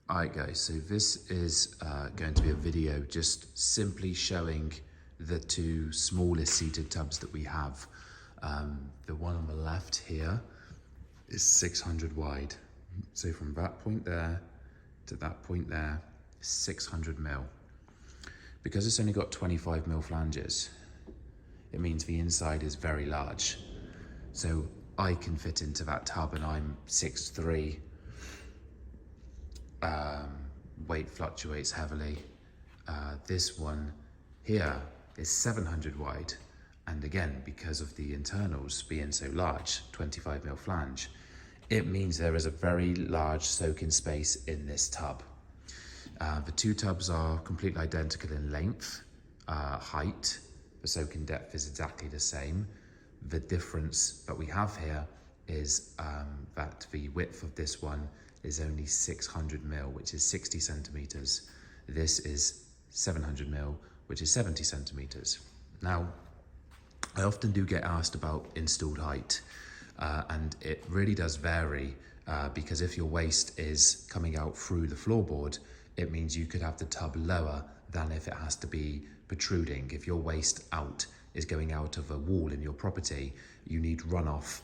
Alright guys, so this is going to be a video just simply showing the two smallest seated tubs that we have. The one on the left here is 600 wide. So from that point there to that point there, 600 mil. Because it's only got 25 mil flanges, it means the inside is very large. So I can fit into that tub and I'm 6'3". Weight fluctuates heavily. This one here is 700 wide, and again, because of the internals being so large, 25 mil flange, it means there is a very large soak-in space in this tub. The two tubs are completely identical in length, height. The soak-in depth is exactly the same. The difference that we have here is that the width of this one is only 600 mil, which is 60 centimeters. This is 700 mil, which is 70 centimeters. Now, I often do get asked about installed height, and it really does vary because if your waist is coming out through the floorboard, it means you could have the tub lower than if it has to be protruding. If your waist out is going out of a wall in your property, you need runoff.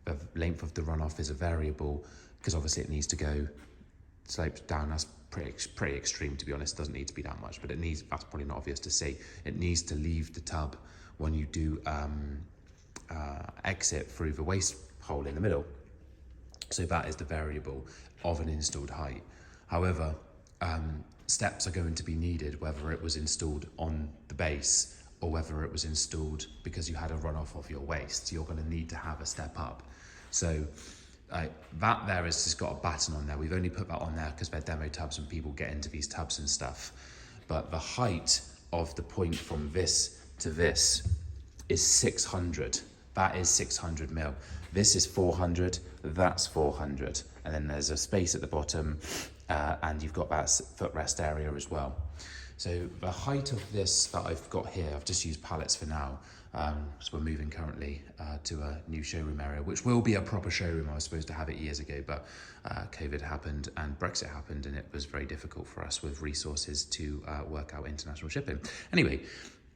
The length of the runoff is a variable, because obviously it needs to go slopes down. That's pretty extreme, to be honest. It doesn't need to be that much, but it needs, that's probably not obvious to see. It needs to leave the tub when you do exit through the waste hole in the middle. So that is the variable of an installed height. However, steps are going to be needed, whether it was installed on the base or whether it was installed because you had a runoff of your waste. You're going to need to have a step up. So that there has just got a batten on there. We've only put that on there because they're demo tubs and people get into these tubs and stuff. But the height of the point from this to this is 600. That is 600 mil. This is 400, that's 400. And then there's a space at the bottom and you've got that footrest area as well. So the height of this that I've got here, I've just used pallets for now, so we're moving currently to a new showroom area, which will be a proper showroom. I was supposed to have it years ago, but COVID happened and Brexit happened, and it was very difficult for us with resources to work out international shipping. Anyway,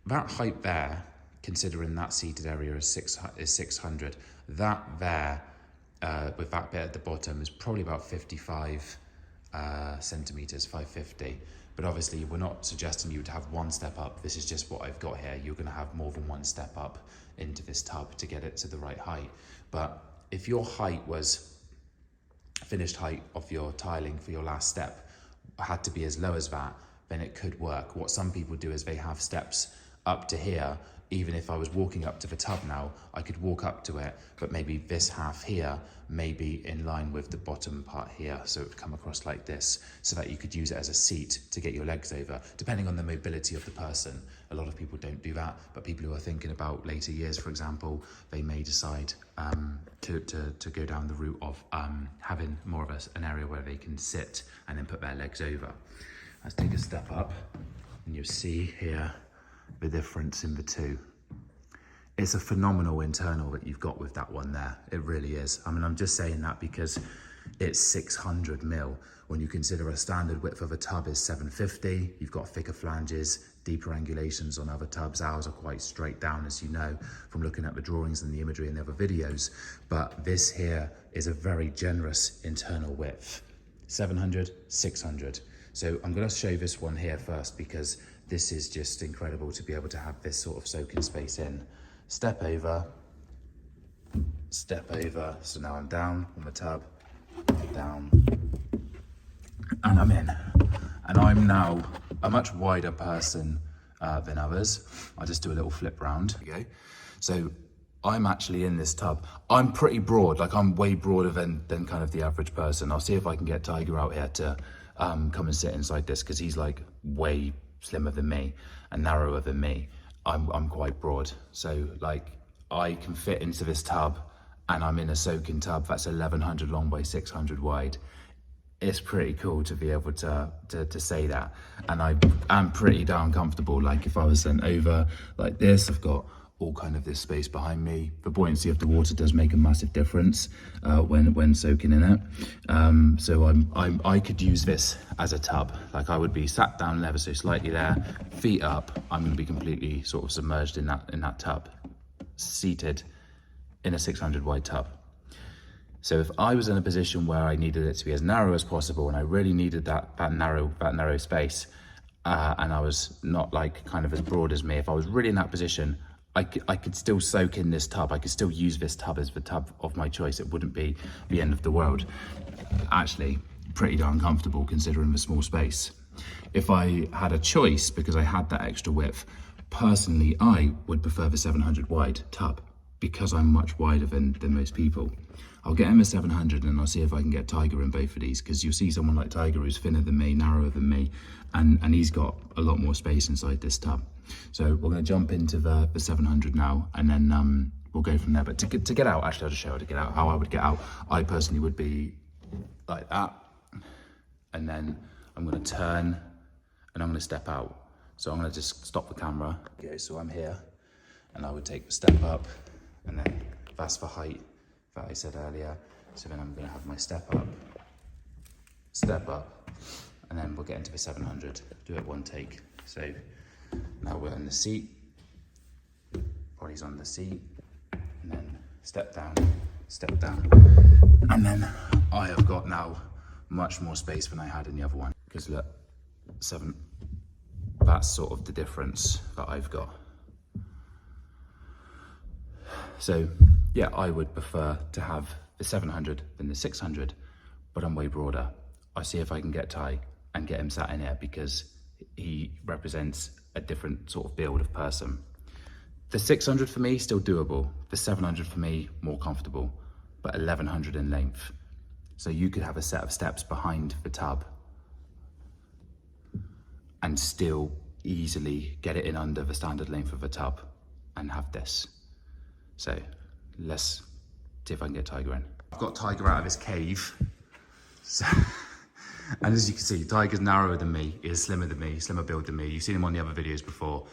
that height there, considering that seated area is 600, that there, with that bit at the bottom, is probably about 55 centimeters, 550. But obviously we're not suggesting you would have one step up. This is just what I've got here. You're going to have more than one step up into this tub to get it to the right height. But if your height was finished height of your tiling for your last step had to be as low as that, then it could work. What some people do is they have steps up to here. Even if I was walking up to the tub now, I could walk up to it, but maybe this half here may be in line with the bottom part here. So it would come across like this, so that you could use it as a seat to get your legs over, depending on the mobility of the person. A lot of people don't do that, but people who are thinking about later years, for example, they may decide to go down the route of having more of an area where they can sit and then put their legs over. Let's take a step up, and you'll see here the difference in the two. It's a phenomenal internal that you've got with that one there. It really is. I mean, I'm just saying that because it's 600 mil. When you consider a standard width of a tub is 750, you've got thicker flanges, deeper angulations on other tubs. Ours are quite straight down, as you know, from looking at the drawings and the imagery in the other videos. But this here is a very generous internal width. 700, 600. So I'm going to show this one here first because this is just incredible to be able to have this sort of soak-in space in. Step over, so now I'm down on the tub, down, and I'm in. And I'm now a much wider person than others. I just do a little flip round. Okay. So I'm actually in this tub. I'm pretty broad, like I'm way broader than kind of the average person. I'll see if I can get Tiger out here to come and sit inside this, because he's like way slimmer than me and narrower than me. I'm quite broad, so like I can fit into this tub, and I'm in a soak-in tub that's 1100 long by 600 wide. It's pretty cool to be able to say that, and I'm pretty darn comfortable. Like if I was sent over like this, I've got all kind of this space behind me. The buoyancy of the water does make a massive difference when soaking in it. So I could use this as a tub. Like I would be sat down ever so slightly there, feet up. I'm going to be completely sort of submerged in that tub, seated in a 600 wide tub. So if I was in a position where I needed it to be as narrow as possible, and I really needed that narrow space, and I was not like kind of as broad as me, if I was really in that position, I could still soak in this tub. I could still use this tub as the tub of my choice. It wouldn't be the end of the world. Actually, pretty darn comfortable considering the small space. If I had a choice, because I had that extra width, personally, I would prefer the 700 wide tub because I'm much wider than most people. I'll get him a 700 and I'll see if I can get Tiger in both of these, because you'll see someone like Tiger who's thinner than me, narrower than me, and he's got a lot more space inside this tub. So we're going to jump into the 700 now, and then we'll go from there. But to get out, actually I'll just show how to get out, how I would get out. I personally would be like that, and then I'm going to turn and I'm going to step out. So I'm going to just stop the camera. Okay, so I'm here and I would take the step up, and then that's the height that I said earlier. So then I'm going to have my step up, and then we'll get into the 700. Do it one take. So now we're in the seat, body's on the seat, and then step down, and then I have got now much more space than I had in the other one, because look, that's sort of the difference that I've got. So yeah, I would prefer to have the 700 than the 600, but I'm way broader. I'll see if I can get Ty and get him sat in here, because he represents a different sort of build of person. The 600 for me, still doable. The 700 for me, more comfortable, but 1100 in length. So you could have a set of steps behind the tub and still easily get it in under the standard length of a tub and have this. So let's see if I can get Tiger in. I've got Tiger out of his cave. So, and as you can see, Tiger's narrower than me, he is slimmer than me, slimmer build than me. You've seen him on the other videos before.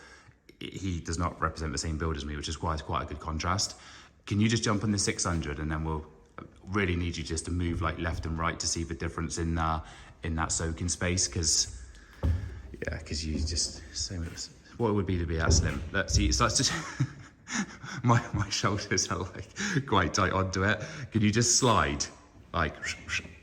He does not represent the same build as me, which is quite a good contrast. Can you just jump on the 600, and then we'll really need you just to move like left and right to see the difference in that soaking space, because you just, what it would be to be that slim. Let's see, it starts to, my shoulders are like quite tight onto it. Can you just slide? Like,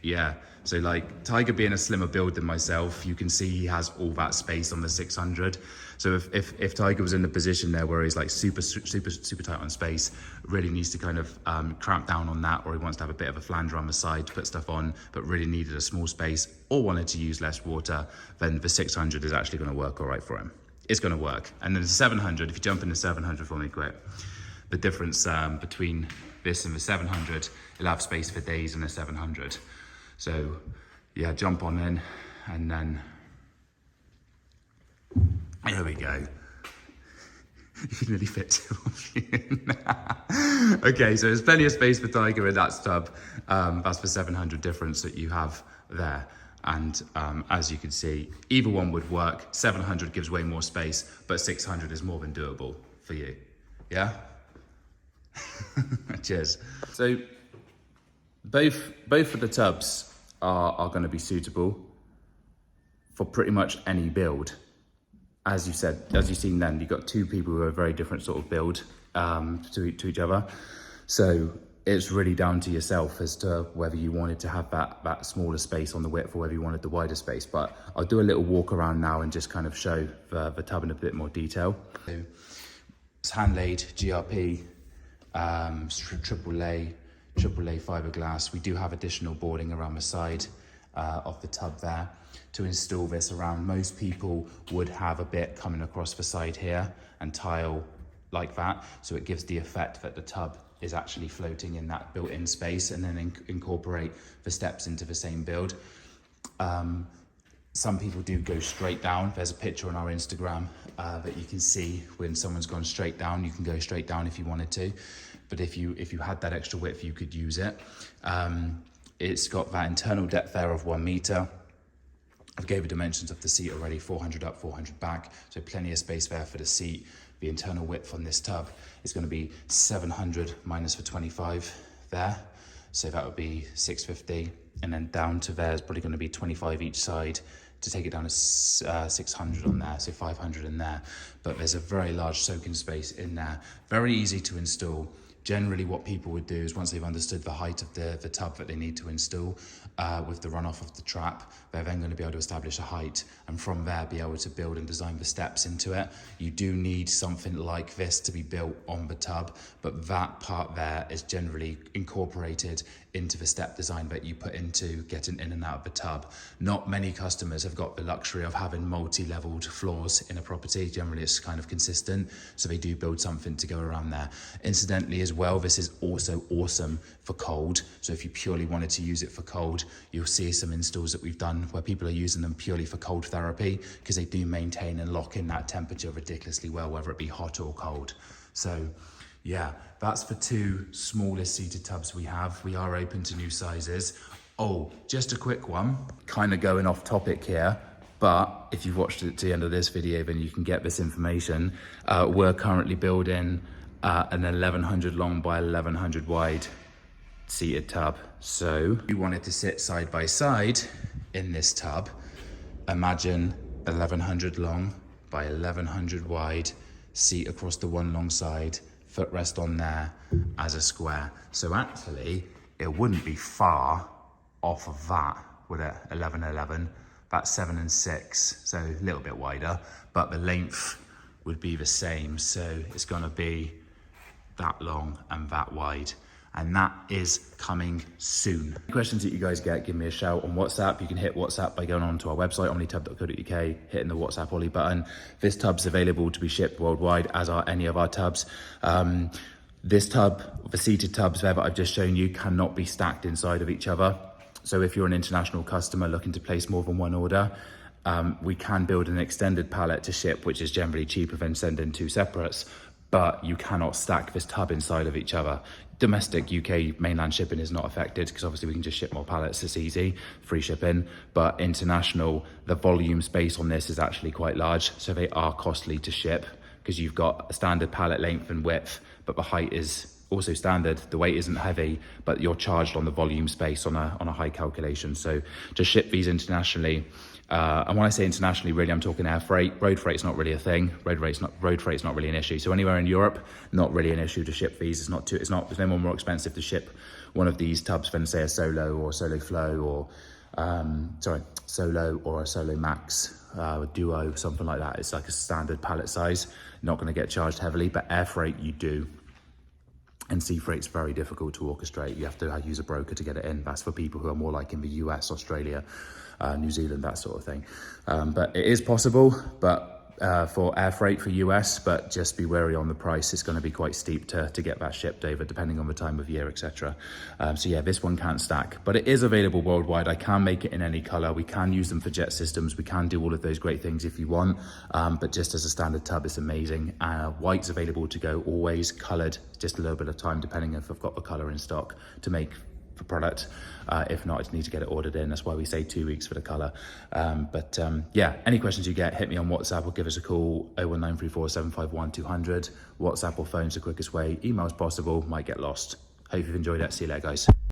yeah. So like Tiger being a slimmer build than myself, you can see he has all that space on the 600. So if Tiger was in the position there where he's like super tight on space, really needs to kind of cramp down on that, or he wants to have a bit of a flange around the side to put stuff on, but really needed a small space or wanted to use less water, then the 600 is actually going to work all right for him. It's going to work. And then the 700, if you jump in the 700 for me quick, the difference between this and the 700, you'll have space for days in the 700. So yeah, jump on in, and then there we go. You can really fit two of you in. Okay, so there's plenty of space for Tiger in that stub. That's the 700 difference that you have there. And as you can see, either one would work. 700 gives way more space, but 600 is more than doable for you. Yeah? Cheers. So both of the tubs are going to be suitable for pretty much any build. As you said, as you've seen then, you've got two people who are very different sort of build to each other. So it's really down to yourself as to whether you wanted to have that smaller space on the width or whether you wanted the wider space. But I'll do a little walk around now and just kind of show the tub in a bit more detail. So it's Handmade, GRP, AAA fiberglass. We do have additional boarding around the side of the tub there to install this around. Most people would have a bit coming across the side here and tile like that, so it gives the effect that the tub is actually floating in that built-in space, and then incorporate the steps into the same build. Some people do go straight down. There's a picture on our Instagram that you can see when someone's gone straight down. You can go straight down if you wanted to, but if you had that extra width, you could use it. It's got that internal depth there of 1 meter. I've gave the dimensions of the seat already, 400 up, 400 back, so plenty of space there for the seat. the internal width on this tub is going to be 700 minus the 25 there. So that would be 650. And then down to there is probably going to be 25 each side to take it down to 600 on there, so 500 in there. But there's a very large soaking space in there. Very easy to install. Generally what people would do is once they've understood the height of the tub that they need to install with the runoff of the trap, they're then going to be able to establish a height and from there be able to build and design the steps into it. You do need something like this to be built on the tub, but that part there is generally incorporated into the step design that you put into getting in and out of the tub. Not many customers have got the luxury of having multi-leveled floors in a property. Generally it's kind of consistent, so they do build something to go around there. Incidentally as well, this is also awesome for cold. So if you purely wanted to use it for cold, you'll see some installs that we've done where people are using them purely for cold therapy because they do maintain and lock in that temperature ridiculously well, whether it be hot or cold. So yeah, that's the two smallest seated tubs we have. We are open to new sizes. Oh, just a quick one, kind of going off topic here, but if you've watched it to the end of this video, then you can get this information. We're currently building an 1100 long by 1100 wide seated tub. So if you wanted to sit side by side in this tub, imagine 1100 long by 1100 wide, seat across the one long side, footrest on there as a square. So actually it wouldn't be far off of that, would it? 1111, that's 7 and 6, so a little bit wider, but the length would be the same. So it's gonna be that long and that wide, and that is coming soon. Questions that you guys get, give me a shout on WhatsApp. You can hit WhatsApp by going on to our website, omnitub.co.uk, hitting the WhatsApp Ollie button. This tub's available to be shipped worldwide, as are any of our tubs. This tub, the seated tubs there that I've just shown you, cannot be stacked inside of each other. So if you're an international customer looking to place more than one order, we can build an extended pallet to ship, which is generally cheaper than sending two separates, but you cannot stack this tub inside of each other. Domestic UK mainland shipping is not affected because obviously we can just ship more pallets, it's easy, free shipping. But international, the volume space on this is actually quite large, so they are costly to ship because you've got a standard pallet length and width, but the height is also standard. The weight isn't heavy, but you're charged on the volume space on a high calculation. So to ship these internationally, and when I say internationally, really I'm talking air freight. Road freight's not really a thing. Road freight's not really an issue. So anywhere in Europe, not really an issue to ship these. There's no more expensive to ship one of these tubs than say a Solo or Solo Flow or Solo or a Solo Max, a Duo, something like that. It's like a standard pallet size. Not going to get charged heavily, but air freight you do. And sea freight's very difficult to orchestrate. You have to use a broker to get it in. That's for people who are more like in the US, Australia, New Zealand, that sort of thing. But it is possible, but for air freight for US, but just be wary on the price. It's going to be quite steep to get that shipped over, depending on the time of year, etc. So yeah, this one can't stack, but it is available worldwide. I can make it in any color. We can use them for jet systems. We can do all of those great things if you want, but just as a standard tub, it's amazing. White's available to go always. Colored, just a little bit of time, depending if I've got the color in stock to make the product. If not, I just need to get it ordered in. That's why we say 2 weeks for the color. Yeah, any questions you get, hit me on WhatsApp or give us a call, 01934 751 200. WhatsApp or phone's the quickest way. Email's possible, might get lost. Hope you've enjoyed it. See you later, guys.